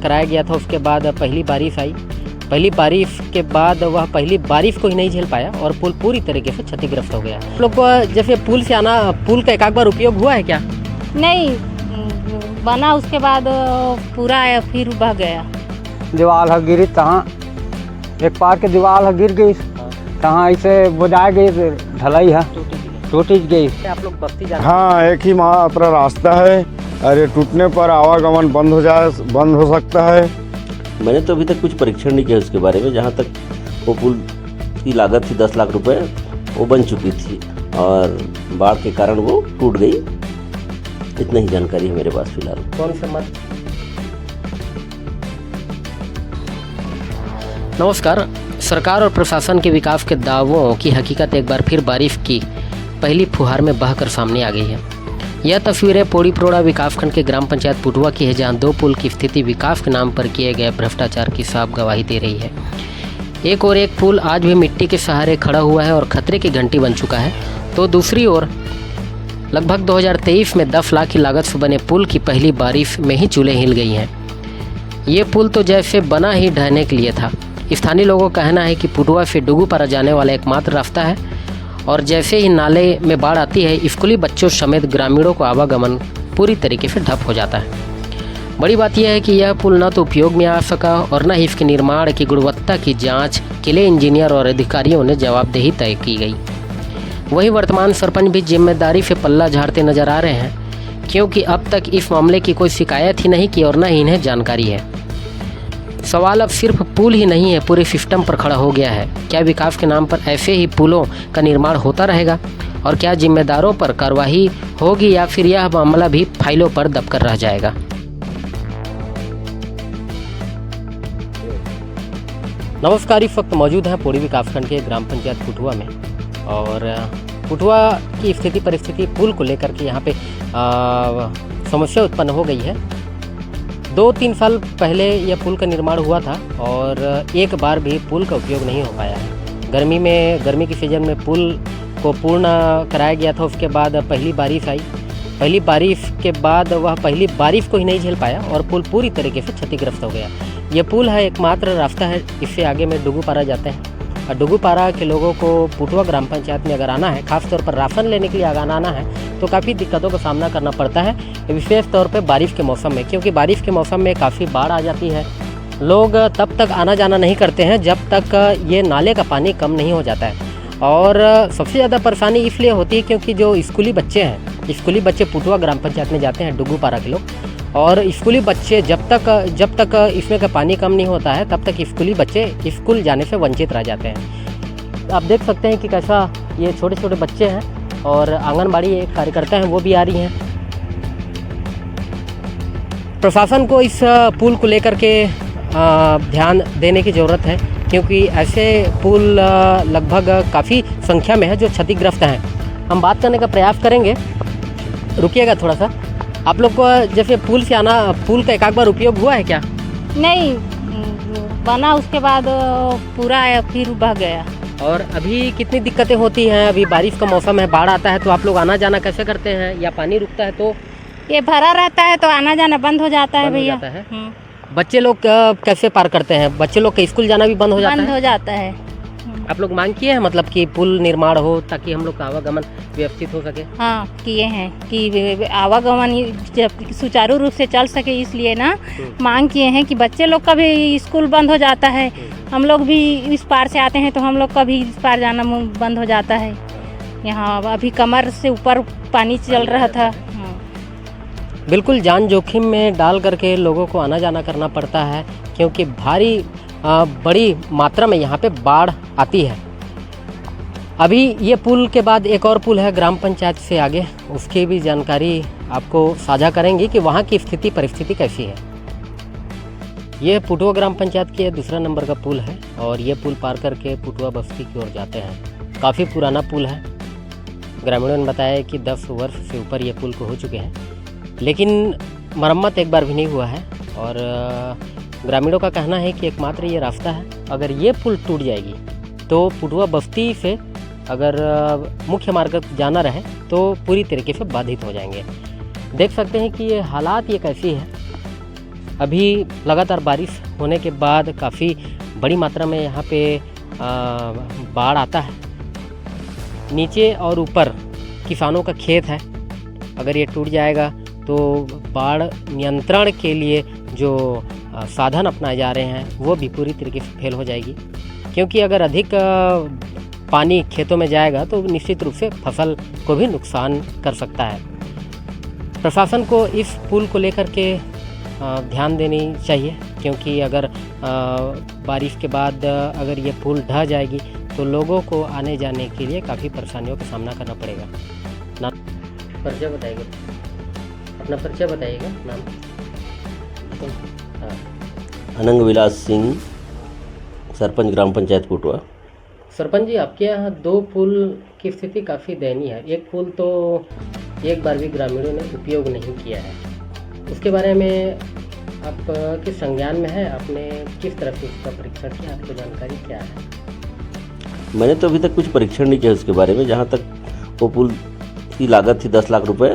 कराया गया था, उसके बाद पहली बारिश आई। पहली बारिश के बाद वह पहली बारिश को ही नहीं झेल पाया और पुल पूरी तरीके से क्षतिग्रस्त हो गया। लोग को जैसे पुल से आना, पुल का एक बार उपयोग हुआ है क्या? नहीं बना, उसके बाद पूरा फिर बह गया। दीवार गिरी तहाँ एक पार के दीवार गिर गई, तहाँ ऐसे बुझा गई, ढलाई है, टूट गई। आप लोग बस्ती जाते? हाँ, एक ही मात्र रास्ता है, अरे टूटने पर आवागमन बंद हो सकता है। मैंने तो अभी तक कुछ परीक्षण नहीं किया उसके बारे में। जहाँ तक वो पुल की लागत थी 10 लाख रुपए, वो बन चुकी थी और बाढ़ के कारण वो टूट गई। इतना ही जानकारी है मेरे पास फिलहाल। कौन सा मत? नमस्कार। सरकार और प्रशासन के विकास के दावों की हकीकत एक बार फिर बारिश की पहली फुहार में बहकर सामने आ गई है। यह तस्वीरें पौड़ी प्रोड़ा विकासखंड के ग्राम पंचायत पुटुआ की है, जहां 2 पुल की स्थिति विकास के नाम पर किए गए भ्रष्टाचार की साफ गवाही दे रही है। एक और एक पुल आज भी मिट्टी के सहारे खड़ा हुआ है और खतरे की घंटी बन चुका है, तो दूसरी ओर लगभग 2023 में 10 लाख की लागत से बने पुल की पहली बारिश में ही चूल्हे हिल गई हैं। ये पुल तो जैसे बना ही ढहने के लिए था। स्थानीय लोगों का कहना है कि पुटुआ से डुगुपारा जाने वाला एकमात्र रास्ता है और जैसे ही नाले में बाढ़ आती है, स्कूली बच्चों समेत ग्रामीणों को आवागमन पूरी तरीके से ठप हो जाता है। बड़ी बात यह है कि यह पुल न तो उपयोग में आ सका और न ही इसके निर्माण की गुणवत्ता की जांच के लिए इंजीनियर और अधिकारियों ने जवाबदेही तय की गई। वहीं वर्तमान सरपंच भी जिम्मेदारी से पल्ला झाड़ते नजर आ रहे हैं, क्योंकि अब तक इस मामले की कोई शिकायत ही नहीं की और न ही इन्हें जानकारी है। सवाल अब सिर्फ पुल ही नहीं है, पूरे सिस्टम पर खड़ा हो गया है। क्या विकास के नाम पर ऐसे ही पुलों का निर्माण होता रहेगा और क्या जिम्मेदारों पर कार्रवाई होगी या फिर यह मामला भी फाइलों पर दबकर रह जाएगा? नमस्कार। इस वक्त मौजूद हैं पौड़ी विकासखंड के ग्राम पंचायत पुटुआ में और पुटुआ की स्थिति परिस्थिति पुल को लेकर के यहाँ पे समस्या उत्पन्न हो गई है। 2-3 साल पहले यह पुल का निर्माण हुआ था और एक बार भी पुल का उपयोग नहीं हो पाया है। गर्मी की सीजन में पुल को पूर्ण कराया गया था, उसके बाद पहली बारिश आई। पहली बारिश के बाद वह पहली बारिश को ही नहीं झेल पाया और पुल पूरी तरीके से क्षतिग्रस्त हो गया। यह पुल है एकमात्र रास्ता है, इससे आगे में डुगुपारा जाते हैं और डुगुपारा के लोगों को पुटुआ ग्राम पंचायत में अगर आना है, खासतौर पर राशन लेने के लिए अगर आना है, तो काफ़ी दिक्कतों का सामना करना पड़ता है, विशेष तौर पे बारिश के मौसम में, क्योंकि बारिश के मौसम में काफ़ी बाढ़ आ जाती है। लोग तब तक आना जाना नहीं करते हैं जब तक ये नाले का पानी कम नहीं हो जाता है। और सबसे ज़्यादा परेशानी इसलिए होती है क्योंकि जो स्कूली बच्चे पुटुआ ग्राम पंचायत में जाते हैं, डुगुपारा के लोग, और स्कूली बच्चे जब तक इसमें का पानी कम नहीं होता है तब तक स्कूली बच्चे स्कूल जाने से वंचित रह जाते हैं। आप देख सकते हैं कि कैसा ये छोटे छोटे बच्चे हैं और आंगनबाड़ी एक कार्यकर्ता हैं, वो भी आ रही हैं। प्रशासन को इस पुल को लेकर के ध्यान देने की ज़रूरत है, क्योंकि ऐसे पुल लगभग काफ़ी संख्या में है जो क्षतिग्रस्त हैं। हम बात करने का प्रयास करेंगे, रुकिएगा थोड़ा सा। आप लोग को जैसे पुल से आना, पुल का एक बार उपयोग हुआ है क्या? नहीं बना, उसके बाद पूरा फिर बह गया। और अभी कितनी दिक्कतें होती हैं? अभी बारिश का मौसम है, बाढ़ आता है, तो आप लोग आना जाना कैसे करते हैं? या पानी रुकता है तो? ये भरा रहता है तो आना जाना बंद हो जाता है भैया। बच्चे लोग कैसे पार करते हैं? बच्चे लोग का स्कूल जाना भी बंद हो जाता है। आप लोग मांग किए हैं मतलब कि पुल निर्माण हो ताकि हम लोग का आवागमन व्यवस्थित हो सके? हाँ किए हैं कि आवागमन जब सुचारू रूप से चल सके, इसलिए ना मांग किए हैं कि बच्चे लोग का भी स्कूल बंद हो जाता है, हम लोग भी इस पार से आते हैं तो हम लोग का भी इस पार जाना बंद हो जाता है। यहाँ अभी कमर से ऊपर पानी चल रहा था। बिल्कुल जान जोखिम में डाल करके लोगों को आना जाना करना पड़ता है, क्योंकि बड़ी मात्रा में यहाँ पे बाढ़ आती है। अभी ये पुल के बाद एक और पुल है ग्राम पंचायत से आगे, उसकी भी जानकारी आपको साझा करेंगे कि वहाँ की स्थिति परिस्थिति कैसी है। ये पुटुआ ग्राम पंचायत की 2 नंबर का पुल है और ये पुल पार करके पुटुआ बस्ती की ओर जाते हैं। काफ़ी पुराना पुल है। ग्रामीणों ने बताया कि 10 वर्ष से ऊपर ये पुल को हो चुके हैं, लेकिन मरम्मत एक बार भी नहीं हुआ है। और ग्रामीणों का कहना है कि एकमात्र ये रास्ता है, अगर ये पुल टूट जाएगी तो पुटुआ बस्ती से अगर मुख्य मार्ग जाना रहे तो पूरी तरीके से बाधित हो जाएंगे। देख सकते हैं कि ये हालात ये कैसी है। अभी लगातार बारिश होने के बाद काफ़ी बड़ी मात्रा में यहाँ पे बाढ़ आता है। नीचे और ऊपर किसानों का खेत है, अगर ये टूट जाएगा तो बाढ़ नियंत्रण के लिए जो साधन अपनाए जा रहे हैं वो भी पूरी तरीके से फेल हो जाएगी, क्योंकि अगर अधिक पानी खेतों में जाएगा तो निश्चित रूप से फसल को भी नुकसान कर सकता है। प्रशासन को इस पुल को लेकर के ध्यान देनी चाहिए, क्योंकि अगर बारिश के बाद अगर ये पुल ढह जाएगी तो लोगों को आने जाने के लिए काफ़ी परेशानियों का सामना करना पड़ेगा। नाम परिचय बताइएगा, अपना परिचय बताइएगा। नाम अनंग विलास सिंह, सरपंच ग्राम पंचायत पुटवा। सरपंच जी, आपके यहाँ दो पुल की स्थिति काफ़ी दयनीय है। एक पुल तो एक बार भी ग्रामीणों ने उपयोग नहीं किया है, उसके बारे में आप किस संज्ञान में है? आपने किस तरह से उसका परीक्षण किया, आपको जानकारी क्या है? मैंने तो अभी तक कुछ परीक्षण नहीं किया उसके बारे में। जहाँ तक वो पुल की लागत थी 10 लाख रुपए,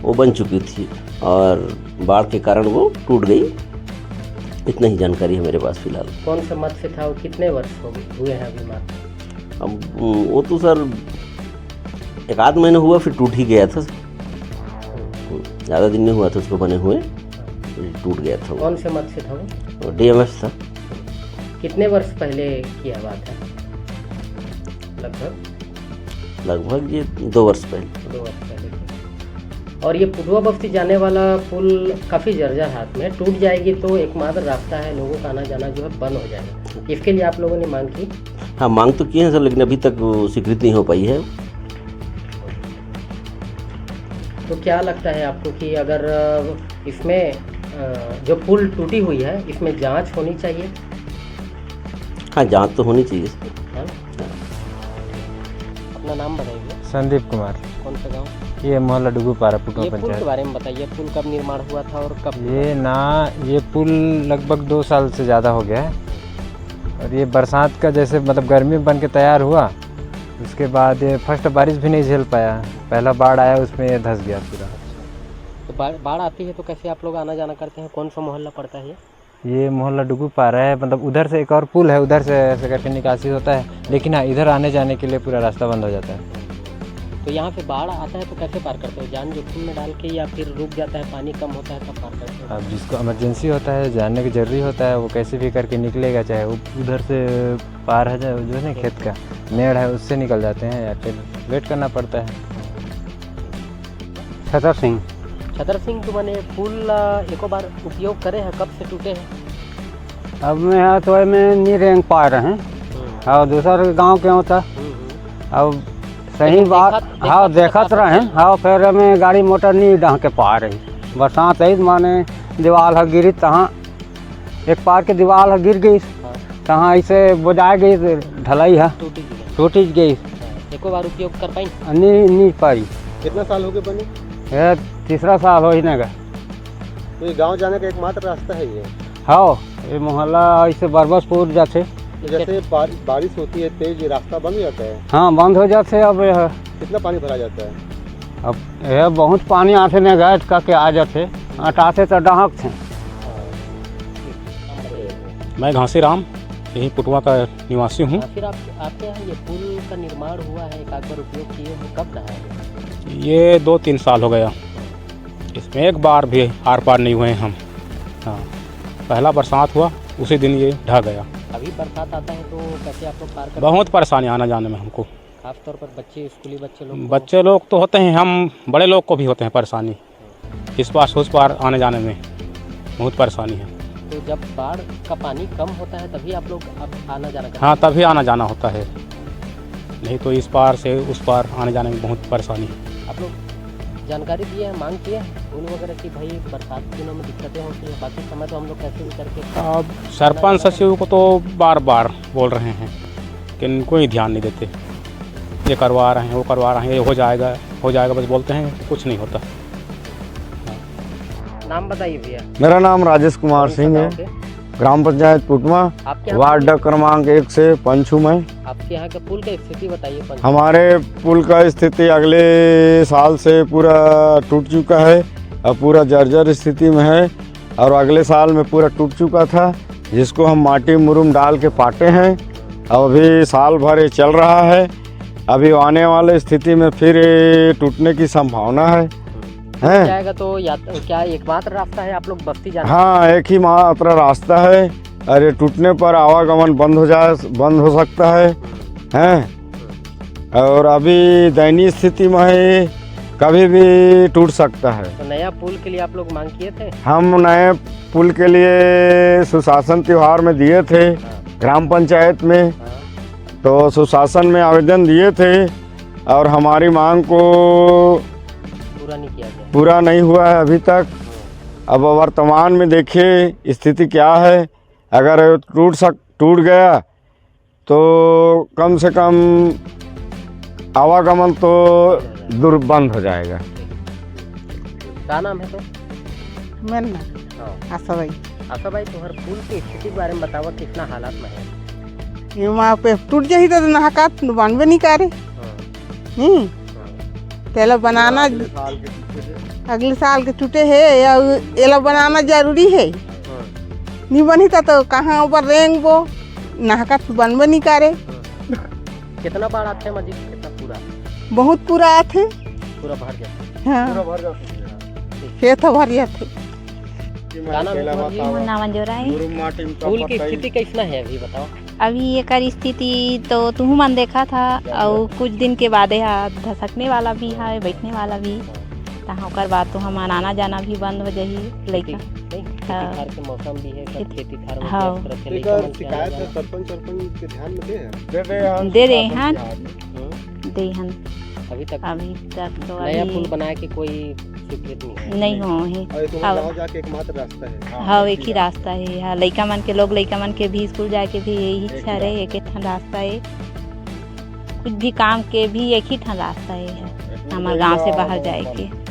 वो बन चुकी थी और बाढ़ के कारण वो टूट गई। इतना ही जानकारी है मेरे पास फिलहाल। कौन सा मत से था वो? कितने वर्ष हुए हैं अभी मत? अब वो तो सर 1 महीना हुआ, फिर टूट ही गया था। ज़्यादा दिन नहीं हुआ था उसको बने हुए, टूट गया था। कौन से मत से था वो? DMF था। कितने वर्ष पहले की बात है? लगभग ये 2 वर्ष पहले। 2 वर्ष पहले की। और ये पुटवा बस्ती जाने वाला पुल काफ़ी जर्जर हाथ में, टूट जाएगी तो एकमात्र रास्ता है, लोगों का आना जाना जो है बंद हो जाएगा। इसके लिए आप लोगों ने मांग की? हाँ, मांग तो किए हैं सर, लेकिन अभी तक स्वीकृति नहीं हो पाई है। तो क्या लगता है आपको कि अगर इसमें जो पुल टूटी हुई है इसमें जांच होनी चाहिए? हाँ, जांच तो होनी चाहिए। है ना? अपना नाम बताइए। संदीप कुमार, कौन सा गांव? ये मोहल्ला डुगुपारा पुटवा ये पुल के पंचायत। बारे में बताइए, पुल कब निर्माण हुआ था और कब? ये पुल लगभग 2 साल से ज़्यादा हो गया है और ये बरसात का जैसे मतलब गर्मी में बन के तैयार हुआ, उसके बाद ये फर्स्ट बारिश भी नहीं झेल पाया, पहला बाढ़ आया उसमें ये धंस गया पूरा। तो बाढ़ आती है तो कैसे आप लोग आना जाना करते हैं? कौन सा मोहल्ला पड़ता है ये मोहल्ला डुगुपारा है, मतलब उधर से एक और पुल है, उधर से ऐसे करके निकासी होता है, लेकिन हाँ इधर आने जाने के लिए पूरा रास्ता बंद हो जाता है। तो यहाँ पे बाढ़ आता है तो कैसे पार करते हो? जान जोखिम में डाल के या फिर रुक जाता है, पानी कम होता है तब पार करते हो? अब जिसको इमरजेंसी होता है, जानने की जरूरी होता है, वो कैसे भी करके निकलेगा, चाहे वो उधर से पार है जाए, जो है ना खेत का मेड़ है उससे निकल जाते हैं या फिर वेट करना पड़ता है। छतर सिंह। छतर सिंह, तो मैंने पुल एको बार उपयोग करे हैं, कब से टूटे हैं? अब मैं तो में नहीं रेंग पा रहे हैं और दूसरे गांव के होता अब सही बात। हाँ, देखत रहे। हाँ, फिर हमें गाड़ी मोटर नहीं ढंग के पा रही, बरसात आई माने दीवार है गिरी, तहाँ एक पार के दीवार है गिर गई, तहाँ ऐसे बुझा गई, ढलाई है टूट गई। एको बार उपयोग कर पाई? नहीं पाई। कितना साल हो गए बने? ये 3रा साल हो ही ना गया। तो ये गांव जाने का एकमात्र रास्ता है ये? हाँ, ये मोहल्ला ऐसे बरबसपुर जाते। तो जैसे बारिश होती है तेज, ये रास्ता बंद हो जाता है? हाँ, बंद हो जाते। अब कितना पानी भरा जाता है? अब यह बहुत पानी आते ने गए करके आ जाते, हटाते तो डहक थे। मैं घासी राम, यही पुटवा का निवासी हूँ। फिर आपके यहाँ ये पुल का निर्माण हुआ है, एक आध बार उपयोग किए हैं, कब रहा है? ये 2-3 साल हो गया, इसमें एक बार भी आर पार नहीं हुए हम। हाँ, पहला बरसात हुआ उसी दिन ये ढह गया। अभी बरसात आता है तो कैसे आप लोग पार करते? बहुत परेशानी आना जाने में हमको, खासतौर पर बच्चे, स्कूली बच्चे लोग? बच्चे लोग तो होते हैं, हम बड़े लोग को भी होते हैं परेशानी, इस पार से उस पार आने जाने में बहुत परेशानी है। तो जब बाढ़ का पानी कम होता है तभी आप लोग अब आना जाना करते हैं? हाँ, तभी आना जाना होता है, नहीं तो इस पार से उस पार आने जाने में बहुत परेशानी है। आप लोग जानकारी दिए हैं, मांग किए हैं पुल वगैरह की? भाई बरसात के दिनों में दिक्कतें होती हैं, बाकी समय तो हम लोग कैसे भी करके। अब सरपंच सचिव को तो बार बार बोल रहे हैं लेकिन कोई ध्यान नहीं देते, ये करवा रहे हैं, वो करवा रहे हैं, ये हो जाएगा बस बोलते हैं, कुछ नहीं होता। नाम बताइए भैया। मेरा नाम राजेश कुमार सिंह है, ग्राम पंचायत पुटवा, आपके वार्ड क्रमांक 1 से पंचू में। आपके यहाँ का पुल का स्थिति बताइए। हमारे पुल का स्थिति अगले साल से पूरा टूट चुका है और पूरा जर्जर स्थिति में है और अगले साल में पूरा टूट चुका था, जिसको हम माटी मुरुम डाल के पाटे हैं। अब अभी साल भर ये चल रहा है। अभी आने वाले स्थिति में फिर ये टूटने की संभावना है। जाएगा तो क्या एकमात्र रास्ता है आप लोग बस्ती जाने? हाँ, एक ही मात्र रास्ता है। अरे टूटने पर आवागमन बंद हो सकता है हैं। और अभी दयनीय स्थिति में है, कभी भी टूट सकता है। तो नया पुल के लिए आप लोग मांग किए थे? हम नए पुल के लिए सुशासन त्योहार में दिए थे, ग्राम पंचायत में। तो सुशासन में आवेदन दिए थे और हमारी मांग को पूरा नहीं हुआ है अभी तक। अब वर्तमान में देखिए स्थिति क्या है। अगर टूट गया तो कम से कम आवागमन तो बंद हो जाएगा। क्या नाम है तो? मेरा नाम आशा भाई। आशा भाई, तुम्हारे पुल की स्थिति के बारे में बताओ, कितना हालात में है? ये वहाँ पे टूट जाही तो नहाका बनबे नहीं करे। तेला बनाना अगले साल के टूटे है या एला बनाना जरूरी है। नहीं बनी तो कहाँ ऊपर रेंगबो, नहाका बनबे नहीं करे। कितना बाढ़ आते हैं मजी? कितना पूरा? बहुत पूरा आते, पूरा भर जाता? हाँ, खेत भर जाते। पुल की स्थिति कैसा है अभी बताओ? अभी एक स्थिति तो तुम मन देखा था और कुछ दिन के बाद धसकने वाला भी है, बैठने वाला भी। ओकर बाद तो हमार आना जाना भी बंद हो जाही लइका। हाँ, के मौसम भी है, सब खेती खार में हाँ। व्यस्त रहते हैं। एकर शिकायत है सरपंच के ध्यान में दे हन अभी तक तो नया पुल बनाए के कोई स्वीकृत नहीं हो है। और तुम्हारा गाँव जाके एकमात्र रास्ता है। हाँ, एक ही रास्ता है। हाँ, लइका मन के भी स्कूल जाए के भी यही इच्छा रहे, एक ठन रास्ता है। कुछ भी काम के भी एक ही ठन रास्ता है हमारे गांव से बाहर जाए के।